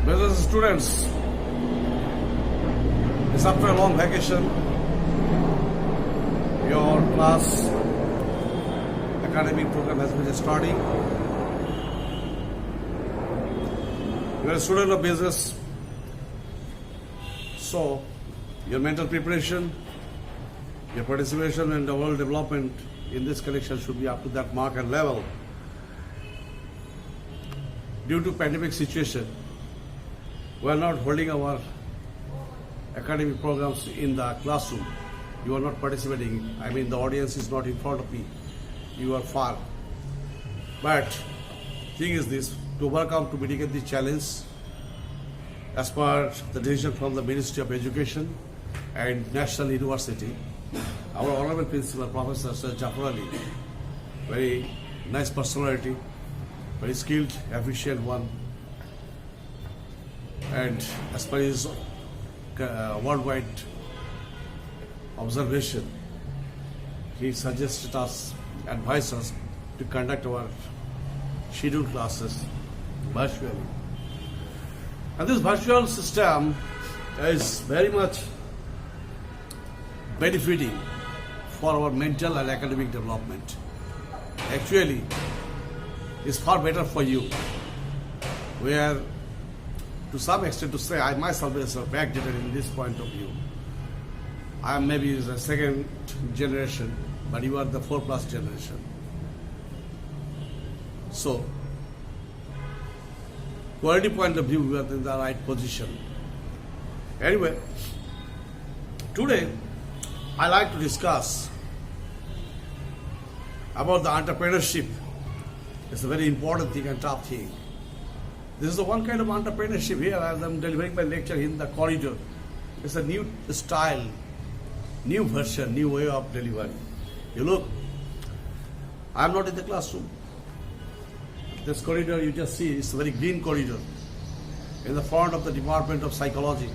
Business students, it's after a long vacation. Your class academic program has been starting. You are a student of business, so your mental preparation, your participation in the overall development in this collection should be up to that mark and level. Due to pandemic situation, we are not holding our academic programs in the classroom. You are not participating. I mean, the audience is not in front of me. You are far. But thing is this, to overcome, to mitigate this challenge, as per the decision from the Ministry of Education and National University, our Honorable Principal, Professor Sir Jafar Ali, very nice personality, very skilled, efficient one, and as per his worldwide observation, he suggested us, advised us to conduct our scheduled classes virtually. And this virtual system is very much benefiting for our mental and academic development. Actually, it's far better for you, where to some extent, to say I myself is backdated in this point of view. I am maybe the second generation, but you are the 4+ generation. So, quality point of view, we are in the right position. Anyway, today I like to discuss about the entrepreneurship. It's a very important thing and tough thing. This is the one kind of entrepreneurship here as I'm delivering my lecture in the corridor. It's a new style, new version, new way of delivery. You look, I'm not in the classroom. This corridor you just see is a very green corridor in the front of the Department of Psychology.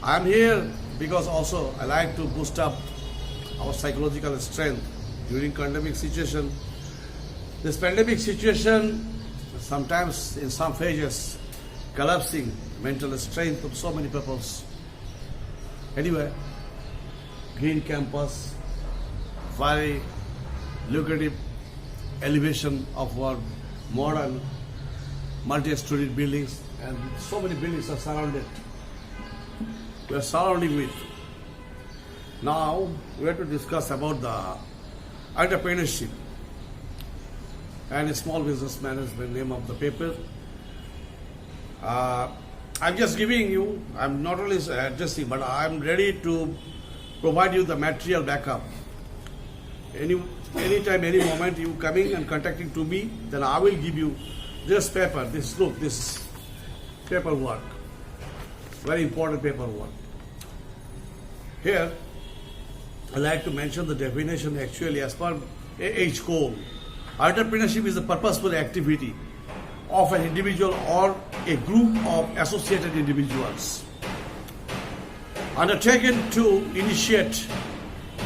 I'm here because also I like to boost up our psychological strength during pandemic situation. This pandemic situation, sometimes in some phases, collapsing mental strength of so many people. Anyway, green campus, very lucrative elevation of our modern multi-story buildings, and so many buildings are surrounded. We are surrounding with. Now we have to discuss about the entrepreneurship and a small businessman is the name of the paper. I'm just giving you, I'm not only addressing, but I'm ready to provide you the material backup. Anytime, any moment you coming and contacting to me, then I will give you this paper, this paperwork. Very important paperwork. Here, I like to mention the definition actually as per A.H. Cole. Entrepreneurship is a purposeful activity of an individual or a group of associated individuals undertaken to initiate,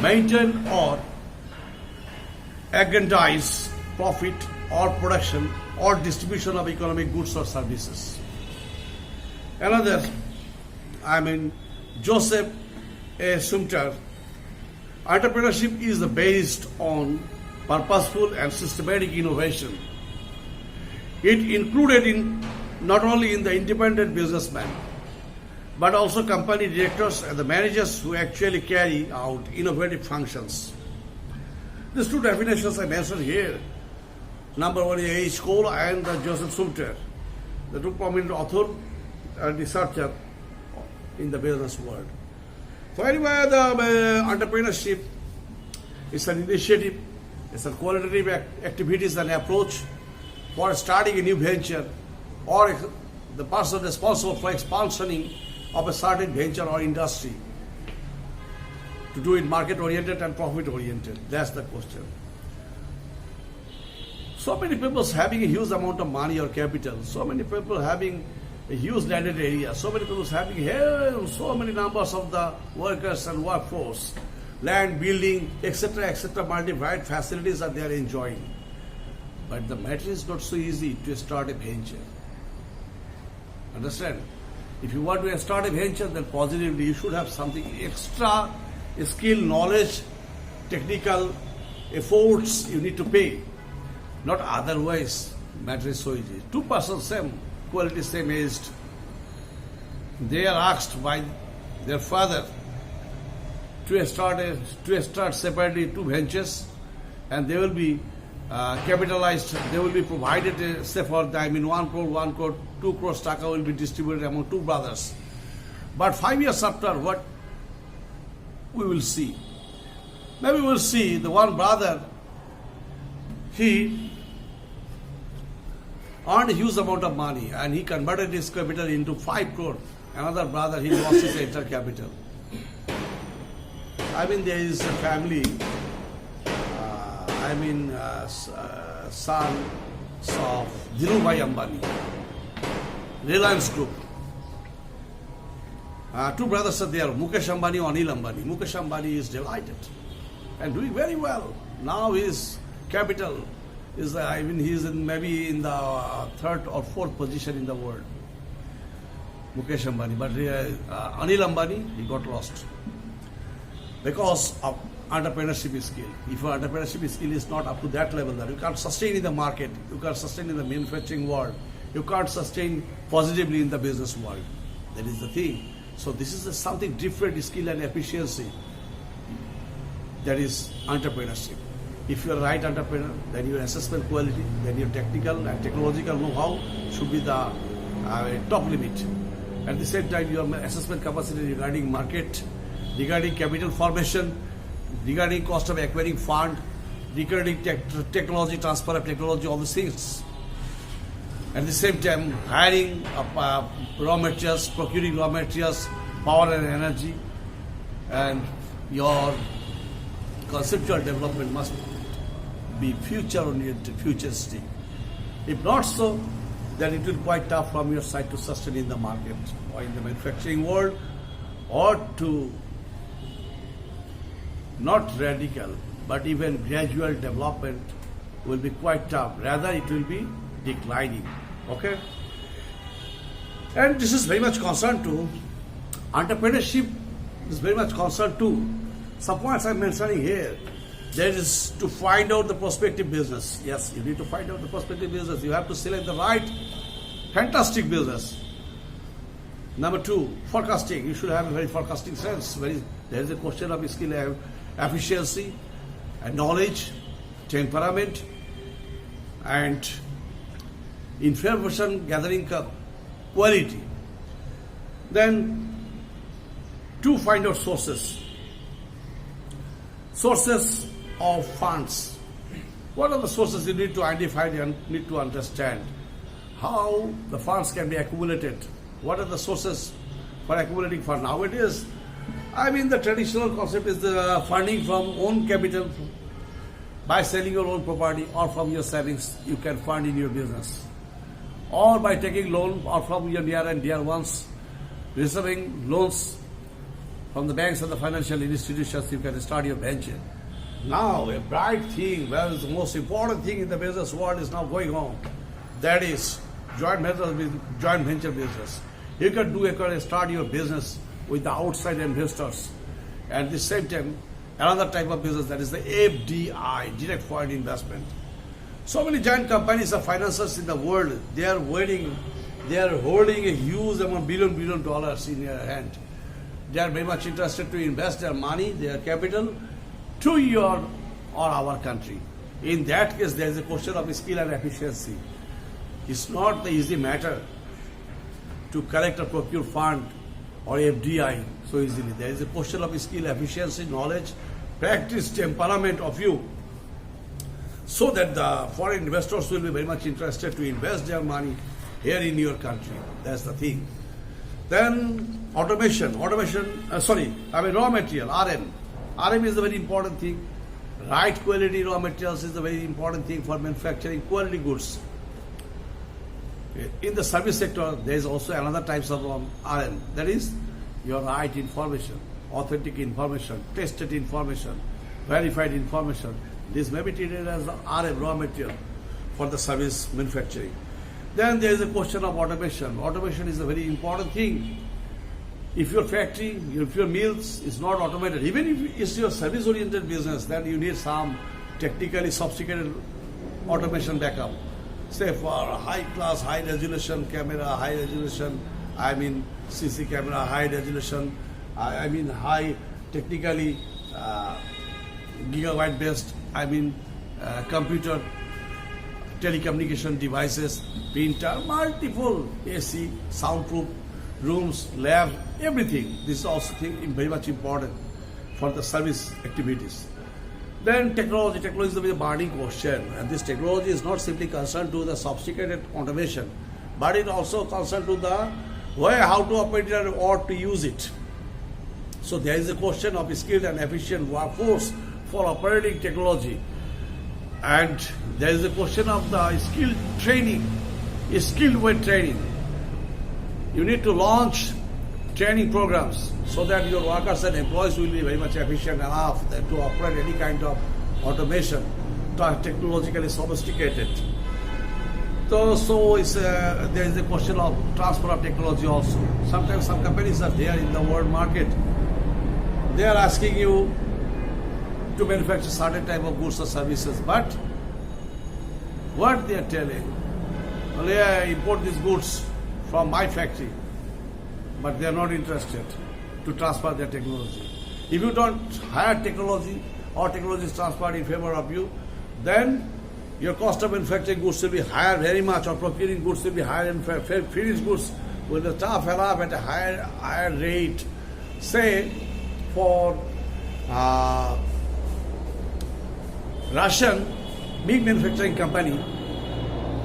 maintain or aggrandize profit or production or distribution of economic goods or services. Another, Joseph A. Sumter, entrepreneurship is based on purposeful and systematic innovation. It included in not only in the independent businessmen, but also company directors and the managers who actually carry out innovative functions. These two definitions I mentioned here. Number one is A.H. Cole and Joseph Sumter, the two prominent author and researcher in the business world. So anyway, the entrepreneurship is an initiative, it's a qualitative activities and approach for starting a new venture or the person responsible for expansioning of a certain venture or industry to do it market-oriented and profit-oriented. That's the question. So many people having a huge amount of money or capital, so many people having a huge landed area, so many people having so many numbers of the workers and workforce, land, building, etc., multi-varied facilities that they are enjoying. But the matter is not so easy to start a venture. Understand? If you want to start a venture, then positively you should have something extra skill, knowledge, technical efforts you need to pay. Not otherwise, matter is so easy. Two persons same, quality same aged. They are asked by their father to start separately two ventures, and they will be capitalized. They will be provided, say for them, 1 crore, 2 crores taka will be distributed among two brothers. But 5 years after, what we will see? Maybe we will see the one brother, he earned a huge amount of money and he converted his capital into 5 crore. Another brother, he lost his entire capital. I mean, there is a family, son of Dhirubhai Ambani, Reliance Group. Two brothers are there, Mukesh Ambani, Anil Ambani. Mukesh Ambani is delighted and doing very well. Now his capital is, he is maybe in the third or fourth position in the world. Mukesh Ambani, but Anil Ambani, he got lost because of entrepreneurship skill. If your entrepreneurship skill is not up to that level, that you can't sustain in the market, you can't sustain in the manufacturing world, you can't sustain positively in the business world. That is the thing. So this is something different skill and efficiency. That is entrepreneurship. If you are right entrepreneur, then your assessment quality, then your technical and technological know-how should be the top limit. At the same time, your assessment capacity regarding market, regarding capital formation, regarding cost of acquiring fund, regarding technology, transfer of technology, all these things. At the same time, hiring raw materials, procuring raw materials, power and energy, and your conceptual development must be future-oriented, futuristic. If not so, then it will be quite tough from your side to sustain in the market or in the manufacturing world, or to not radical, but even gradual development will be quite tough. Rather, it will be declining. Okay? And this is very much concerned to entrepreneurship, is very much concerned to some points I'm mentioning here. There is to find out the prospective business. Yes, you need to find out the prospective business. You have to select the right, fantastic business. Number 2, forecasting. You should have a very forecasting sense. There is a question of skill, efficiency, and knowledge, temperament, and information gathering quality. Then, to find out sources of funds. What are the sources you need to identify and need to understand? How the funds can be accumulated. What are the sources for accumulating funds? Nowadays, the traditional concept is the funding from own capital, by selling your own property, or from your savings you can fund in your business, or by taking loan, or from your near and dear ones, receiving loans from the banks and the financial institutions, you can start your venture. Now, a bright thing, well, the most important thing in the business world is now going on. That is joint venture business. You can start your business with the outside investors. And at the same time, another type of business, that is the FDI, direct foreign investment. So many giant companies or financiers in the world, they are holding a huge amount, billion dollars in their hand. They are very much interested to invest their money, their capital, to your or our country. In that case, there is a question of skill and efficiency. It's not the easy matter to collect or procure fund or FDI so easily. There is a question of skill, efficiency, knowledge, practice, temperament of you, so that the foreign investors will be very much interested to invest their money here in your country. That's the thing. Then raw material, RM. RM is a very important thing. Right quality raw materials is a very important thing for manufacturing quality goods. In the service sector, there is also another types of RM. That is your right information, authentic information, tested information, verified information. This may be treated as the RM, raw material, for the service manufacturing. Then there is a question of automation. Automation is a very important thing. If your factory, if your mills is not automated, even if it's your service-oriented business, then you need some technically sophisticated automation backup. Say for high-class, high-resolution camera, CC camera, high-resolution, high technically gigabyte-based, computer, telecommunication devices, printer, multiple AC, soundproof rooms, lab, everything. This is also very much important for the service activities. Then technology is the burning question, and this technology is not simply concerned to the sophisticated automation, but it also concerned to the way how to operate it or to use it. So there is a question of skilled and efficient workforce for operating technology, and there is a question of the skilled training, skilled way training. You need to launch training programs so that your workers and employees will be very much efficient enough to operate any kind of automation, technologically sophisticated. So there is a question of transfer of technology also. Sometimes some companies are there in the world market. They are asking you to manufacture certain type of goods or services, but what they are telling, only I import these goods from my factory, but they are not interested to transfer their technology. If you don't hire technology or technology is transferred in favor of you, then your cost of manufacturing goods will be higher very much, or procuring goods will be higher, and finished goods will be tough enough at a higher rate. Say for Russian MiG manufacturing company,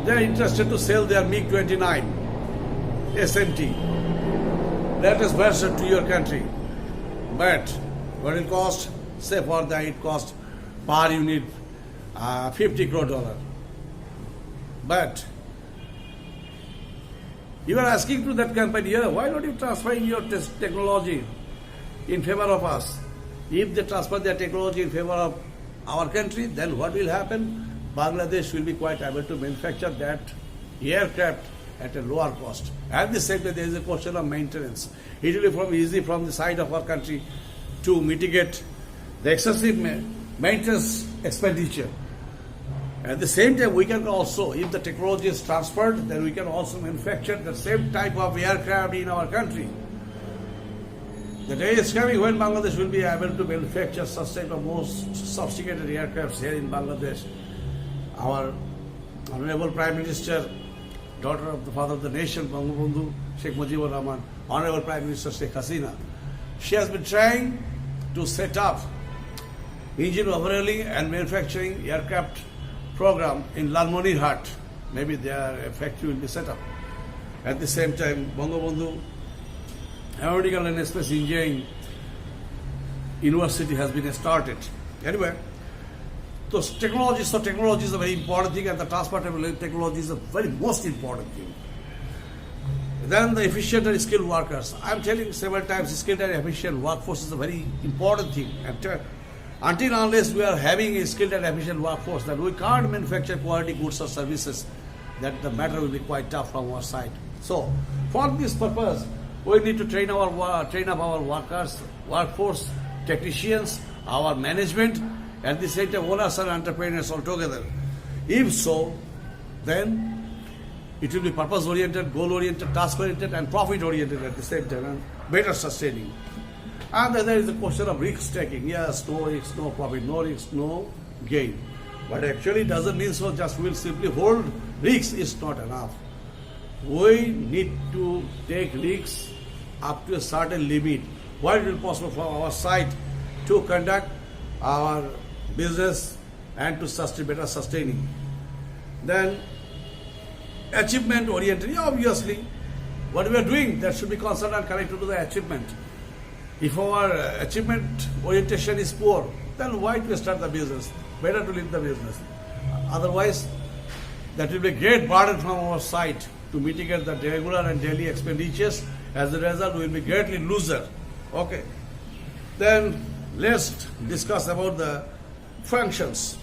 they are interested to sell their MiG-29 SMT, latest version, to your country. But what it cost? Say for that it cost per unit $50 crore. But you are asking to that company, why not you transfer your technology in favor of us? If they transfer their technology in favor of our country, then what will happen? Bangladesh will be quite able to manufacture that aircraft at a lower cost. At the same time, there is a question of maintenance. It will be easy from the side of our country to mitigate the excessive maintenance expenditure. At the same time, we can also, if the technology is transferred, then we can also manufacture the same type of aircraft in our country. The day is coming when Bangladesh will be able to manufacture such type of most sophisticated aircrafts here in Bangladesh. Our Honorable Prime Minister, daughter of the father of the nation, Bangabandhu Sheikh Mujibur Rahman, Honorable Prime Minister Sheikh Hasina, she has been trying to set up engine overhauling and manufacturing aircraft program in Lalmonirhat. Maybe their factory will be set up. At the same time, Bangabandhu Aeronautical and Space Engineering University has been started. Anyway, so technology is a very important thing, and the transport of technology is the very most important thing. Then the efficient and skilled workers. I am telling several times, skilled and efficient workforce is a very important thing. And until unless we are having a skilled and efficient workforce, then we can't manufacture quality goods or services, that the matter will be quite tough from our side. So, for this purpose, we need to train up our workers, workforce, technicians, our management, at the same time owners and entrepreneurs altogether. If so, then it will be purpose-oriented, goal-oriented, task-oriented, and profit-oriented at the same time, and better sustaining. And then there is the question of risk-taking. Yes, no risk, no profit, no risk, no gain. But actually it doesn't mean so just we'll simply hold risks is not enough. We need to take risks up to a certain limit. What it will possible from our side to conduct our business and to sustain better sustaining. Then achievement oriented, obviously what we are doing, that should be concerned and connected to the achievement. If our achievement orientation is poor, then why do we start the business? Better to leave the business. Otherwise, that will be a great burden from our side to mitigate the regular and daily expenditures. As a result, we will be greatly loser. Okay. Then let's discuss about the functions.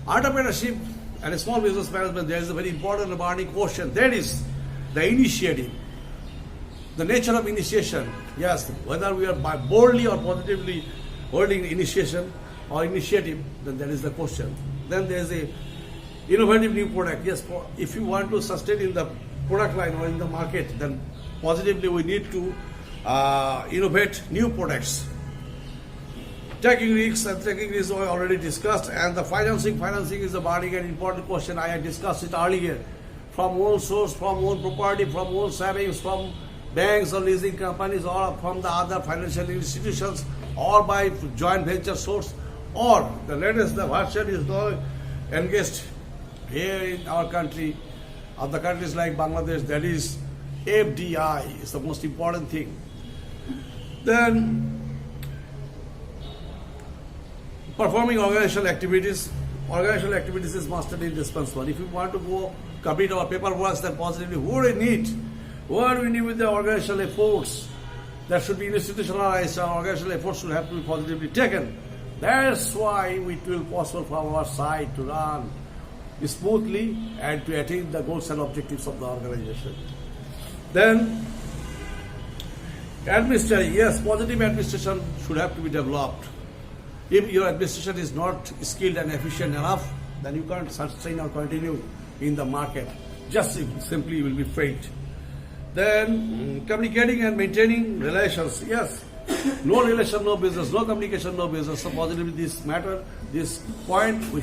Entrepreneurship and a small business management, there is a very important demanding question. That is the initiative. The nature of initiation. Yes, whether we are by boldly or positively holding initiation or initiative, then that is the question. Then there is a innovative new product. Yes, if you want to sustain in the product line or in the market, then positively we need to innovate new products. Taking risks and taking risks we already discussed, and the financing is a burning and important question. I had discussed it earlier. From own source, from own property, from own savings, from banks or leasing companies, or from the other financial institutions, or by joint venture source, or the latest, the version is now engaged here in our country, of the countries like Bangladesh, that is FDI is the most important thing. Then performing organizational activities. Organizational activities is mastered in dispensable. If you want to go complete our paperwork, then positively, what do we need? What do we need with the organizational efforts? That should be institutionalized. Our organizational efforts should have to be positively taken. That's why it will be possible from our side to run smoothly and to attain the goals and objectives of the organization. Then, administration. Yes, positive administration should have to be developed. If your administration is not skilled and efficient enough, then you can't sustain or continue in the market. Just simply you will be failed. Then communicating and maintaining relations. Yes, no relation, no business, no communication, no business. So positively this matter, this point we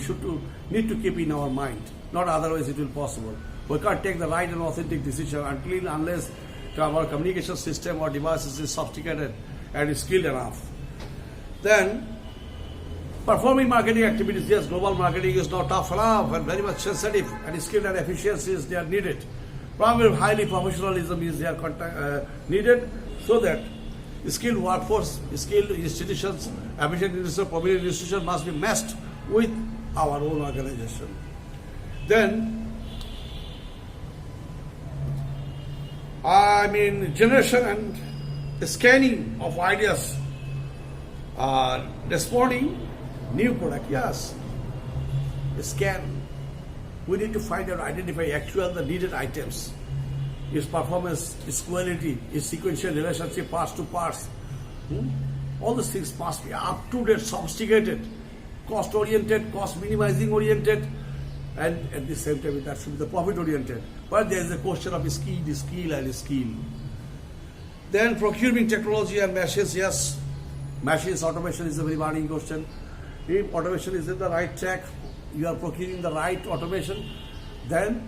need to keep in our mind. Not otherwise it will possible. We can't take the right and authentic decision unless our communication system or devices is sophisticated and skilled enough. Then performing marketing activities. Yes, global marketing is now tough enough and very much sensitive, and skilled and efficiencies they are needed. Probably highly professionalism is there needed, so that skilled workforce, skilled institutions, efficient institutions, prominent institutions must be matched with our own organization. Then, generation and scanning of ideas, responding new product. Yes, scan. We need to find out, identify the needed items, its performance, its quality, its sequential relationship, parts to parts. All these things must be up to date, sophisticated, cost oriented, cost minimizing oriented, and at the same time that should be the profit oriented. But there is a question of skill. Then procuring technology and machines. Yes, machines automation is a very burning question. If automation is in the right track, you are procuring the right automation, then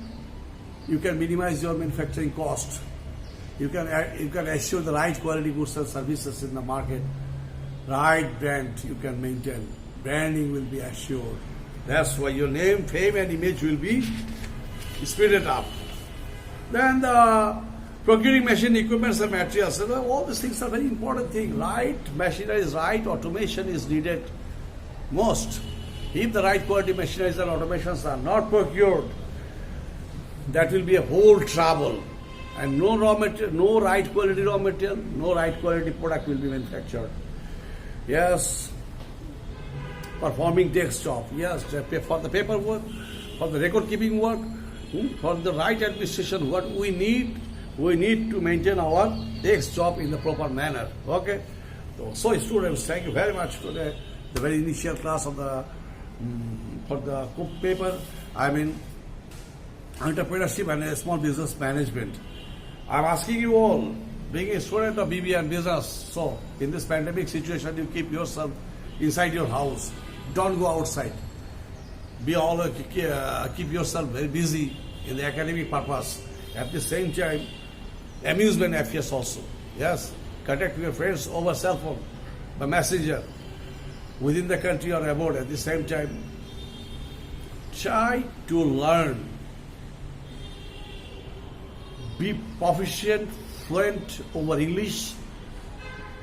you can minimize your manufacturing cost. You can assure the right quality goods and services in the market. Right brand you can maintain. Branding will be assured. That's why your name, fame and image will be speeded up. Then the procuring machine, equipments and materials. All these things are very important things. Right machinery is right, automation is needed most. If the right quality machinery and automations are not procured, that will be a whole trouble. And no raw material, no right quality raw material, no right quality product will be manufactured. Yes, performing desk job. Yes, for the paperwork, for the record keeping work, for the right administration, what we need to maintain our desk job in the proper manner. Okay. So students, thank you very much for the very initial class of the for the paper. Entrepreneurship and small business management. I'm asking you all, being a student of BBA and business, so in this pandemic situation, you keep yourself inside your house. Don't go outside. Keep yourself very busy in the academic purpose. At the same time, amusement affairs also. Yes, contact with your friends over cell phone, by messenger, within the country or abroad. At the same time, try to learn. Be proficient, fluent over English,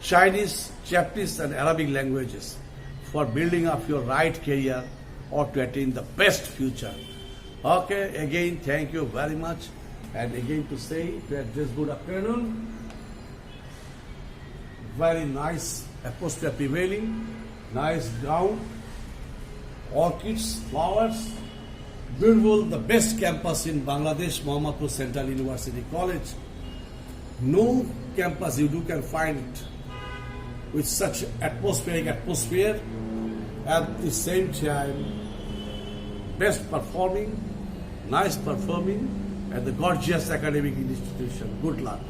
Chinese, Japanese and Arabic languages for building up your right career or to attain the best future. Okay, again, thank you very much. And again to say, to address good afternoon. Very nice atmosphere prevailing, nice ground, orchids, flowers, Beautiful, the best campus in Bangladesh, Mohammadpur Central University College. No campus you can find it with such atmospheric atmosphere. At the same time, best performing, nice performing, and the gorgeous academic institution. Good luck.